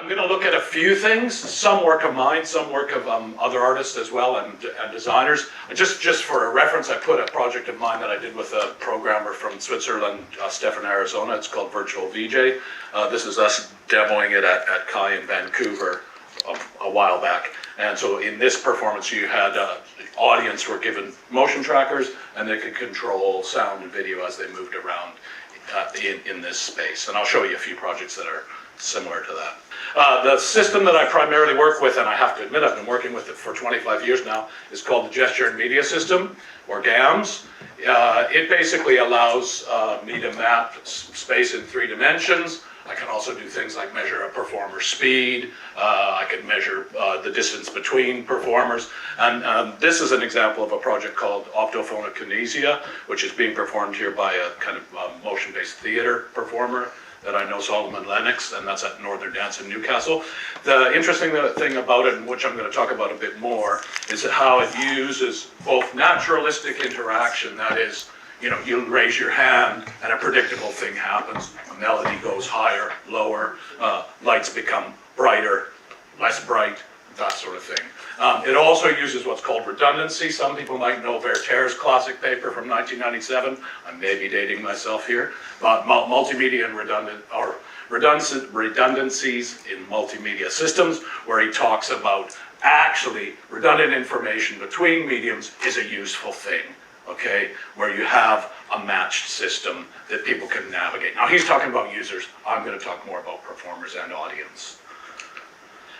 I'm going to look at a few things, some work of mine, some work of other artists as well, and designers. Just for a reference, I put a project of mine that I did with a programmer from Switzerland, Stefan, Arizona. It's called Virtual VJ. This is us demoing it at Kai in Vancouver a while back. And so in this performance, you had the audience were given motion trackers, and they could control sound and video as they moved around in this space. And I'll show you a few projects that are similar to that. The system that I primarily work with, and I have to admit I've been working with it for 25 years now, is called the Gesture and Media System, or GAMS. It basically allows me to map space in 3 dimensions. I can also do things like measure a performer's speed. I can measure the distance between performers. And this is an example of a project called Optophonokinesia, which is being performed here by a kind of motion-based theater performer that I know, Solomon Lennox, and that's at Northern Dance in Newcastle. The interesting thing about it, and which I'm going to talk about a bit more, is how it uses both naturalistic interaction, that is, you raise your hand and a predictable thing happens. A melody goes higher, lower, lights become brighter, less bright, that sort of thing. It also uses what's called redundancy. Some people might know Werther's classic paper from 1997. I may be dating myself here. Multimedia and redundancies in multimedia systems, where he talks about actually redundant information between mediums is a useful thing. Okay, where you have a matched system that people can navigate. Now he's talking about users. I'm going to talk more about performers and audience.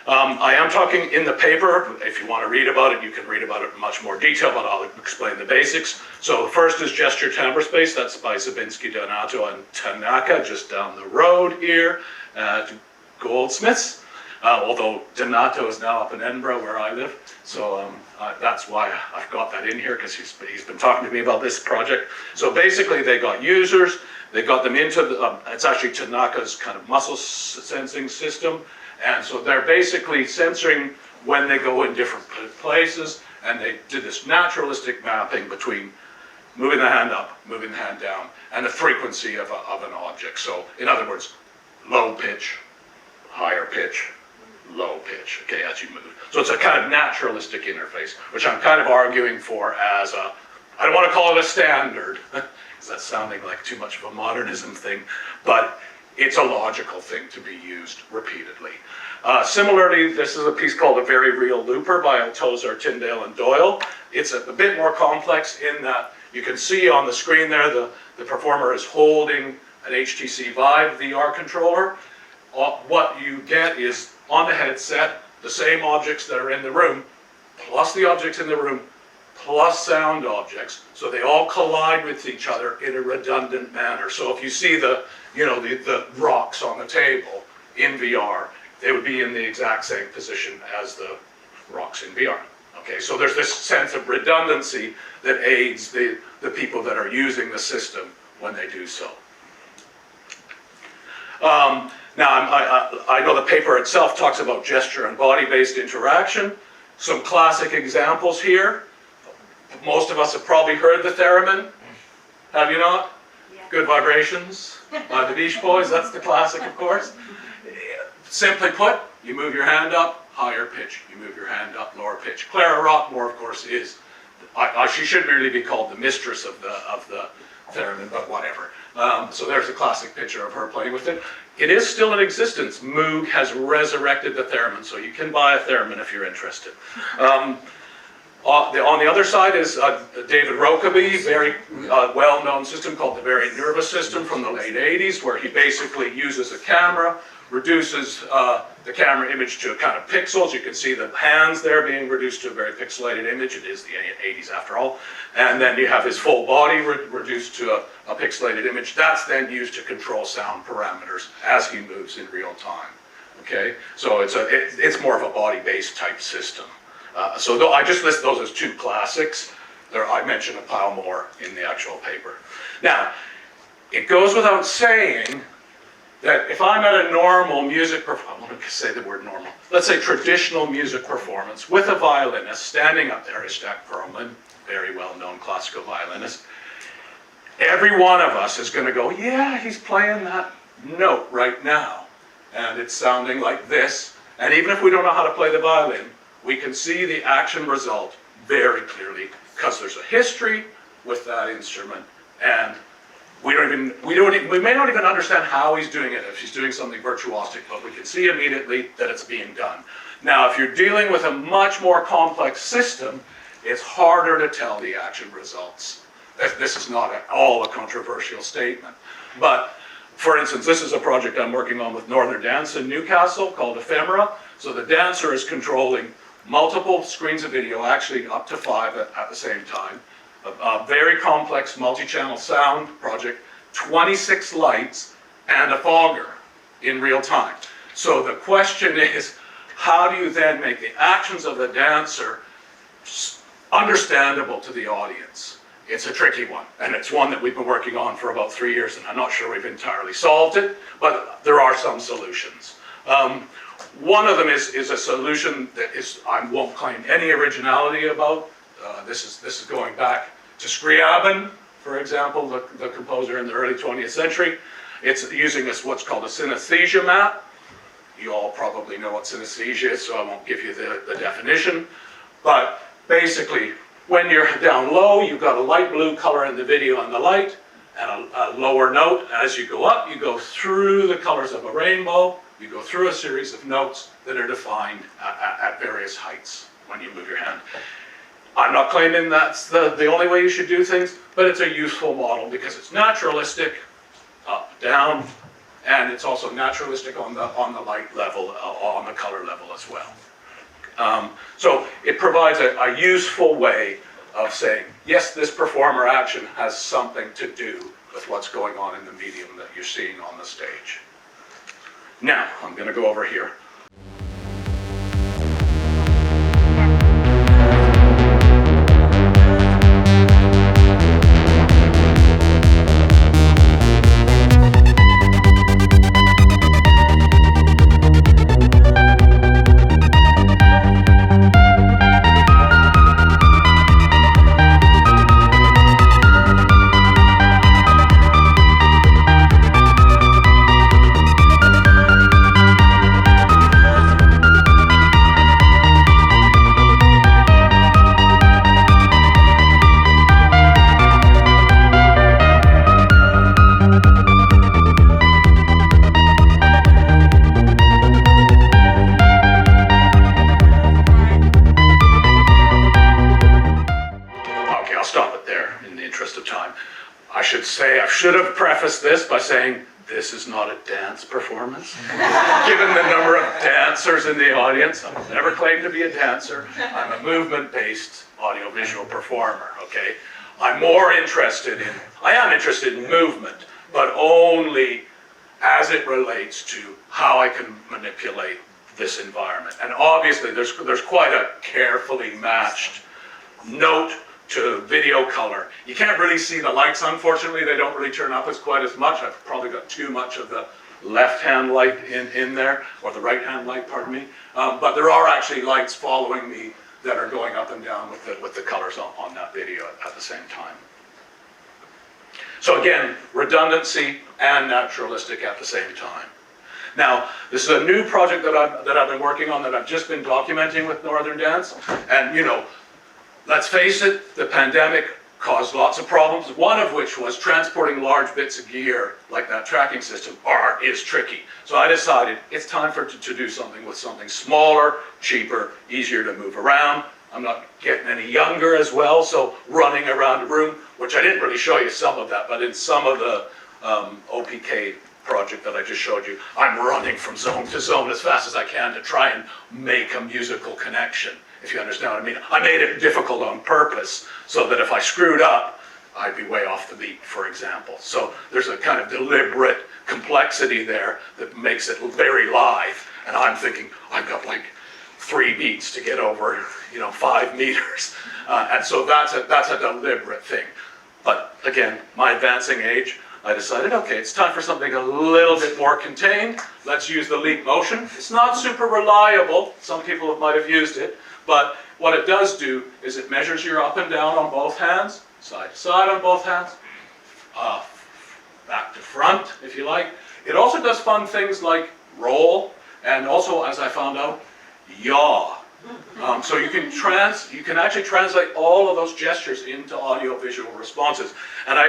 I am talking in the paper. If you want to read about it, you can read about it in much more detail, but I'll explain the basics. So the first is gesture timbre space. That's by Zabinski, Donato, and Tanaka, just down the road here at Goldsmiths. Although Donato is now up in Edinburgh, where I live. So that's why I've got that in here, because he's been talking to me about this project. So basically they got users, they got them into the, it's actually Tanaka's kind of muscle sensing system. And so they're basically censoring when they go in different places, and they did this naturalistic mapping between moving the hand up, moving the hand down, and the frequency of an object. So in other words, low pitch, higher pitch, low pitch, okay, as you move. So it's a kind of naturalistic interface, which I'm kind of arguing for as a, I don't want to call it a standard, because that's sounding like too much of a modernism thing, but it's a logical thing to be used repeatedly. Similarly, this is a piece called A Very Real Looper by Altozar, Tyndale, and Doyle. It's a bit more complex in that you can see on the screen there the performer is holding an HTC Vive VR controller. What you get is, on the headset, the same objects that are in the room, plus the objects in the room, plus sound objects, so they all collide with each other in a redundant manner. So if you see the rocks on the table in VR, they would be in the exact same position as the rocks in VR. Okay, so there's this sense of redundancy that aids the people that are using the system when they do so. Now, I know the paper itself talks about gesture and body-based interaction. Some classic examples here. Most of us have probably heard the theremin. Have you not? Yeah. Good Vibrations by the Beach Boys. That's the classic, of course. Simply put, you move your hand up, higher pitch. You move your hand up, lower pitch. Clara Rockmore, of course, is, she should really be called the mistress of the theremin, but whatever. So there's a classic picture of her playing with it. It is still in existence. Moog has resurrected the theremin, so you can buy a theremin if you're interested. On the other side is David Rokeby, very well-known system called the Very Nervous System from the late 80s, where he basically uses a camera, reduces the camera image to kind of pixels. You can see the hands there being reduced to a very pixelated image. It is the 80s after all. And then you have his full body reduced to a pixelated image. That's then used to control sound parameters as he moves in real time. Okay, so it's more of a body-based type system. So I just list those as 2 classics. I mentioned a pile more in the actual paper. Now, it goes without saying that if I'm at a normal music performance, I want to say the word normal, let's say traditional music performance with a violinist standing up there, Isaac Perlman, very well-known classical violinist, every one of us is going to go, yeah, he's playing that note right now. and it's sounding like this. And even if we don't know how to play the violin, we can see the action result very clearly because there's a history with that instrument, and we may not even understand how he's doing it if he's doing something virtuosic, but we can see immediately that it's being done. Now, if you're dealing with a much more complex system, it's harder to tell the action results. This is not at all a controversial statement. But, for instance, this is a project I'm working on with Northern Dance in Newcastle called Ephemera. So the dancer is controlling multiple screens of video, actually up to 5 at the same time. A very complex multi-channel sound project, 26 lights and a fogger in real time. So the question is, how do you then make the actions of the dancer understandable to the audience? It's a tricky one, and it's one that we've been working on for about 3 years, and I'm not sure we've entirely solved it, but there are some solutions. One of them is a solution that I won't claim any originality about. This is going back to Scriabin, for example, the composer in the early 20th century. It's using what's called a synesthesia map. You all probably know what synesthesia is, so I won't give you the definition. But basically, when you're down low, you've got a light blue color in the video on the light, and a lower note. As you go up, you go through the colors of a rainbow. You go through a series of notes that are defined at various heights when you move your hand. I'm not claiming that's the only way you should do things, but it's a useful model because it's naturalistic, up, down, and it's also naturalistic on the light level, on the color level as well. So it provides a useful way of saying, yes, this performer action has something to do with what's going on in the medium that you're seeing on the stage. Now, I'm going to go over here. I should have prefaced this by saying this is not a dance performance. Given the number of dancers in the audience, I've never claimed to be a dancer. I'm a movement-based audiovisual performer, okay? I am interested in movement, but only as it relates to how I can manipulate this environment. And obviously there's quite a carefully matched note to video color. You can't really see the lights, unfortunately. They don't really turn up as quite as much. I've probably got too much of the left-hand light in there, or the right-hand light, pardon me. But there are actually lights following me that are going up and down with the colors on that video at the same time. So again, redundancy and naturalistic at the same time. Now, this is a new project that I've been working on, that I've just been documenting with Northern Dance. And you know, let's face it, the pandemic caused lots of problems, one of which was transporting large bits of gear like that tracking system is tricky. So I decided it's time to do something with something smaller, cheaper, easier to move around. I'm not getting any younger as well, so running around the room, which I didn't really show you some of that, but in some of the OPK project that I just showed you, I'm running from zone to zone as fast as I can to try and make a musical connection, if you understand what I mean. I made it difficult on purpose so that if I screwed up, I'd be way off the beat, for example. So there's a kind of deliberate complexity there that makes it very live. And I'm thinking, I've got like 3 beats to get over, 5 meters. And so that's a deliberate thing. But again, my advancing age, I decided, okay, it's time for something a little bit more contained. Let's use the leap motion. It's not super reliable. Some people might have used it. But what it does do is it measures your up and down on both hands, side to side on both hands, back to front, if you like. It also does fun things like roll, and also, as I found out, yaw. So you can actually translate all of those gestures into audio-visual responses. And I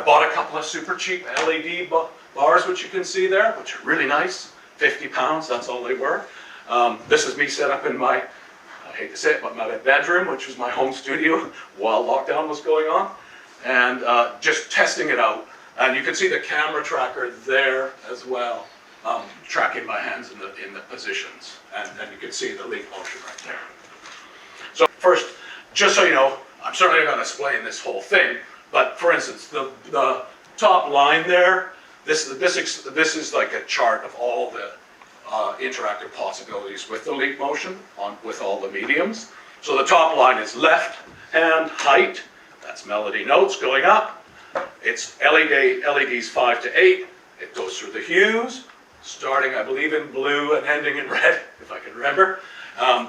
bought a couple of super cheap LED bars, which you can see there, which are really nice. 50 pounds, that's all they were. This is me set up in my, I hate to say it, but my bedroom, which was my home studio while lockdown was going on. And just testing it out. And you can see the camera tracker there as well, tracking my hands in the positions. And you can see the leap motion right there. So first, just so you know, I'm certainly not going to explain this whole thing, but for instance, the top line there, this is like a chart of all the interactive possibilities with the leap motion with all the mediums. So the top line is left hand height, that's melody notes going up. It's LEDs 5 to 8. It goes through the hues, starting I believe in blue and ending in red, if I can remember.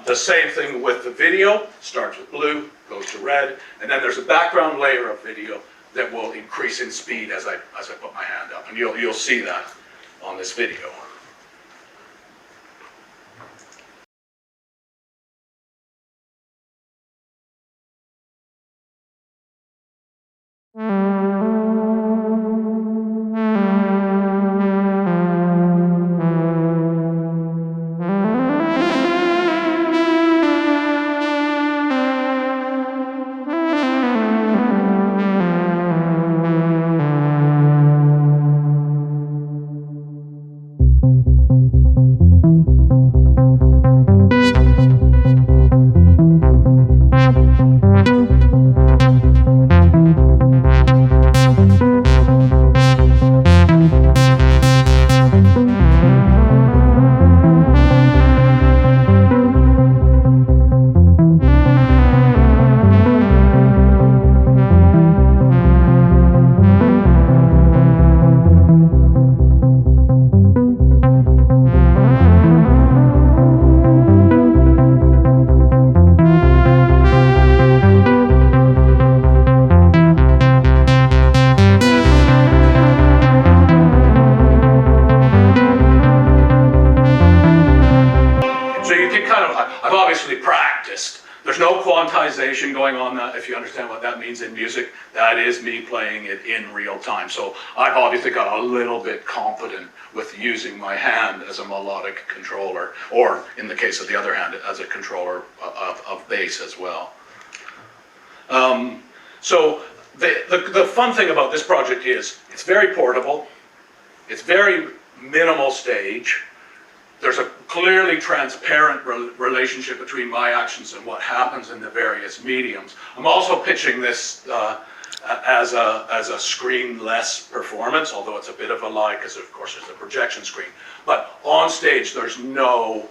The same thing with the video, starts with blue, goes to red, and then there's a background layer of video that will increase in speed as I put my hand up, and you'll see that on this video. I've obviously practiced. There's no quantization going on, if you understand what that means in music. That is me playing it in real time. So I've obviously got a little bit competent with using my hand as a melodic controller, or in the case of the other hand, as a controller of bass as well. So the fun thing about this project is it's very portable, it's very minimal stage. There's a clearly transparent relationship between my actions and what happens in the various mediums. I'm also pitching this as a screen-less performance, although it's a bit of a lie because of course there's a projection screen. But on stage there's no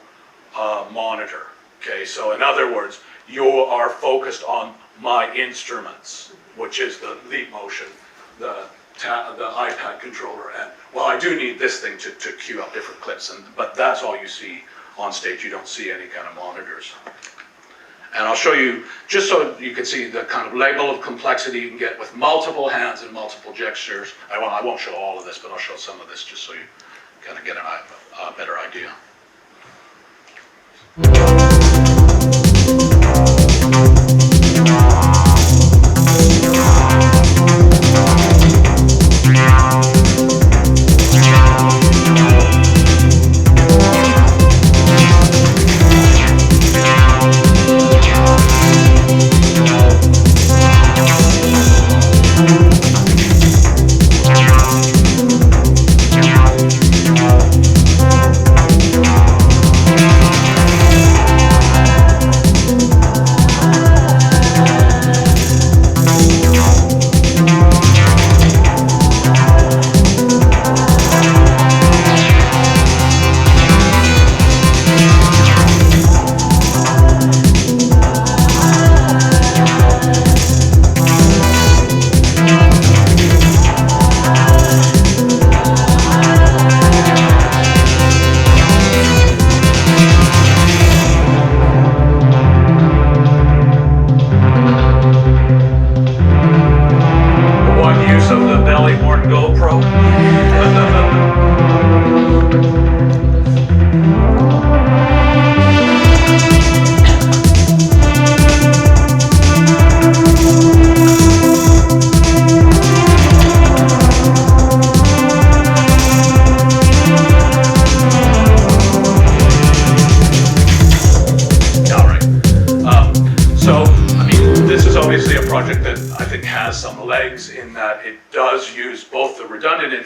monitor. Okay, so in other words, you are focused on my instruments, which is the leap motion, the iPad controller, and well, I do need this thing to cue up different clips, but that's all you see on stage. You don't see any kind of monitors. And I'll show you, just so you can see the kind of level of complexity you can get with multiple hands and multiple gestures. I won't show all of this, but I'll show some of this just so you kind of get a better idea.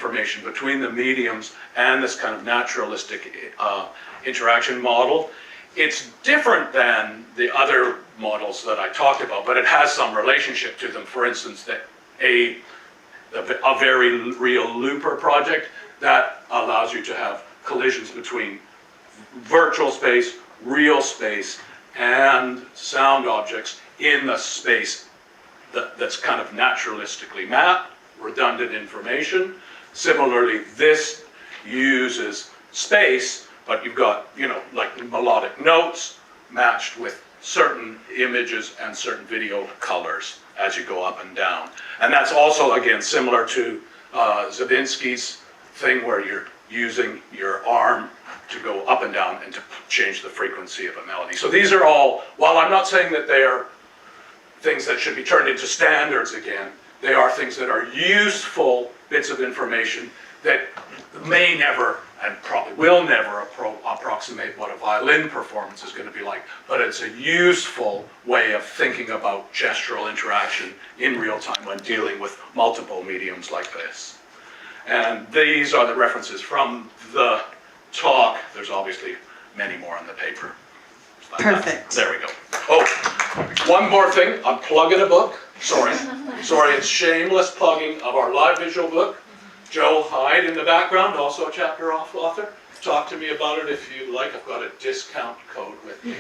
information between the mediums and this kind of naturalistic interaction model. It's different than the other models that I talked about, but it has some relationship to them. For instance, that a very real looper project that allows you to have collisions between virtual space, real space, and sound objects in the space that's kind of naturalistically mapped, redundant information. Similarly, this uses space, but you've got, you know, like melodic notes matched with certain images and certain video colors as you go up and down. And that's also, again, similar to Zabinski's thing where you're using your arm to go up and down and to change the frequency of a melody. So these are all, while I'm not saying that they are things that should be turned into standards again, they are things that are useful bits of information that may never and probably will never approximate what a violin performance is going to be like, but it's a useful way of thinking about gestural interaction in real time when dealing with multiple mediums like this. And these are the references from the talk. There's obviously many more on the paper. Perfect. There we go. Oh, one more thing. I'm plugging a book. Sorry, it's shameless plugging of our live visual book. Joe Hyde in the background, also a chapter author. Talk to me about it if you like. I've got a discount code with me.